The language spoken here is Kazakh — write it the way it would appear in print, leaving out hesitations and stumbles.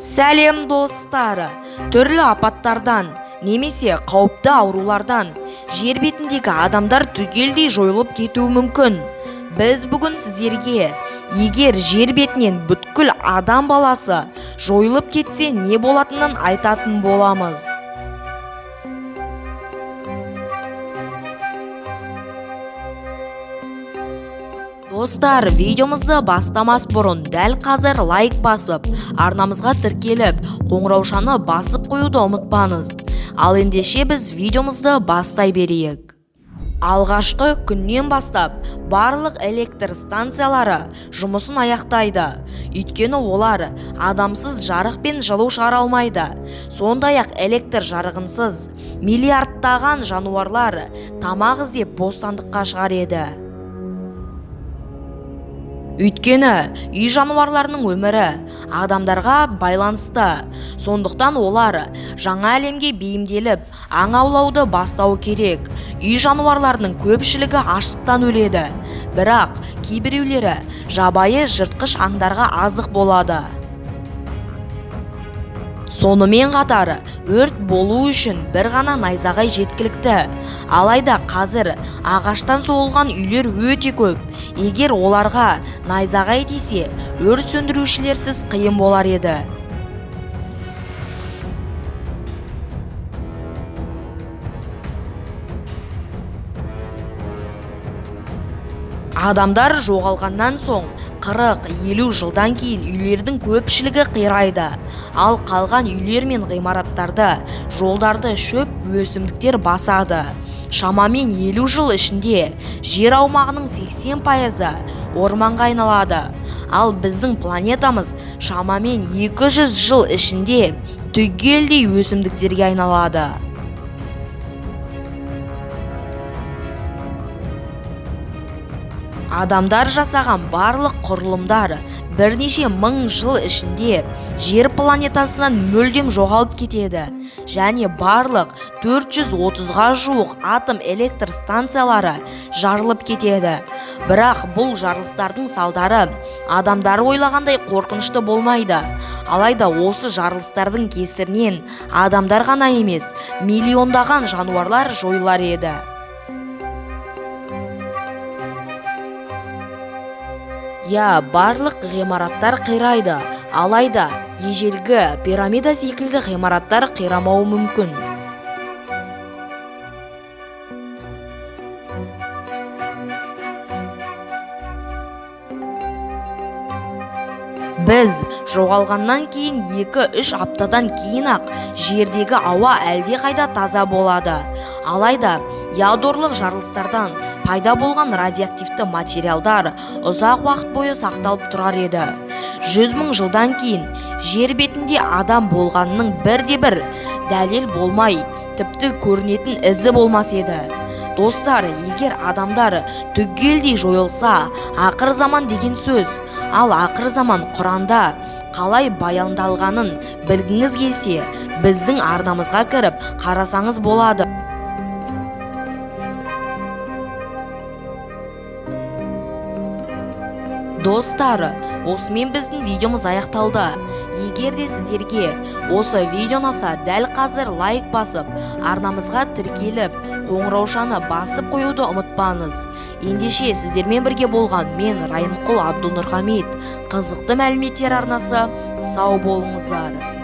Сәлем достар, түрлі апаттардан немесе қауіпті аурулардан жер бетіндегі адамдар түгелдей жойылып кетуі мүмкін. Біз бүгін сіздерге егер жер бетінен бүткіл адам баласы жойылып кетсе не болатынын айтатын боламыз. Достар, видеомызды бастамас бұрын дәл қазір лайк басып, арнамызға тіркеліп, қоңыраушаны басып қоюды ұмытпаңыз. Ал ендеше біз видеомызды бастай берейік. Алғашқы күннен бастап барлық электр станциялары жұмысын аяқтайды. Өйткені олар адамсыз жарық пен жылу шығара алмайды. Сондай-ақ электр жарығынсыз миллиардтаған жануарлар тамақ іздеп бостандыққа шығар еді. Өйткені үй жануарларының өмірі адамдарға байланысты. Сондықтан олар жаңа әлемге бейімделіп, аң аулауды бастау керек. Үй жануарларының көпшілігі аштықтан өледі. Бірақ кейбіреулері жабайы жыртқыш аңдарға азық болады. Сонымен қатар, өрт болу үшін бір ғана найзағай жеткілікті. Алайда қазір ағаштан соғылған үйлер өте көп. Егер оларға найзағай тисе, өрт сөндірушілерсіз қиын болар еді. Адамдар жоғалғаннан соң 40-50 жылдан кейін үйлердің көпшілігі қирайды. Ал қалған үйлер мен ғимараттарды, жолдарды шөп өсімдіктер басады. Шамамен 50 жыл ішінде жер аумағының 80% орманға айналады. Ал біздің планетамыз шамамен 200 жыл ішінде түгелдей өсімдіктерге айналады. Адамдар жасаған барлық құрылымдар бірнеше мың жыл ішінде жер планетасынан мүлдем жоғалып кетеді. Және барлық 430-ға жуық атом электр станциялары жарылып кетеді. Бірақ бұл жарылыстардың салдары адамдар ойлағандай қорқынышты болмайды. Алайда осы жарылыстардың кесірінен адамдар ғана емес, миллиондаған жануарлар жойылар еді. Барлық ғимараттар қирайды, алайда ежелгі пирамида секілді ғимараттар қирамауы мүмкін. Біз жоғалғаннан кейін 2-3 аптадан кейін-ақ жердегі ауа әлде қайда таза болады. Алайда ядорлық жарылыстардан пайда болған радиоактивті материалдар ұзақ уақыт бойы сақталып тұрар еді. 100 мың жылдан кейін жер бетінде адам болғанының бірде-бір дәлел болмай, тіпті көрінетін ізі болмас еді. Достар, егер адамдар түгелдей жойылса, ақыр заман деген сөз. Ал ақыр заман Құранда қалай баяндалғанын білгіңіз келсе, біздің арнамызға кіріп қарасаңыз болады. Достар, осымен біздің видеомыз аяқталды. Егер де сіздерге осы видео ұнаса, дәл қазір лайк басып, арнамызға тіркеліп, қоңыраушаны басып қоюды ұмытпаңыз. Ендеше сіздермен бірге болған мен Райымқұл Абдунұрхамит. Қызықты мәліметтер арнасы, сау болыңыздар.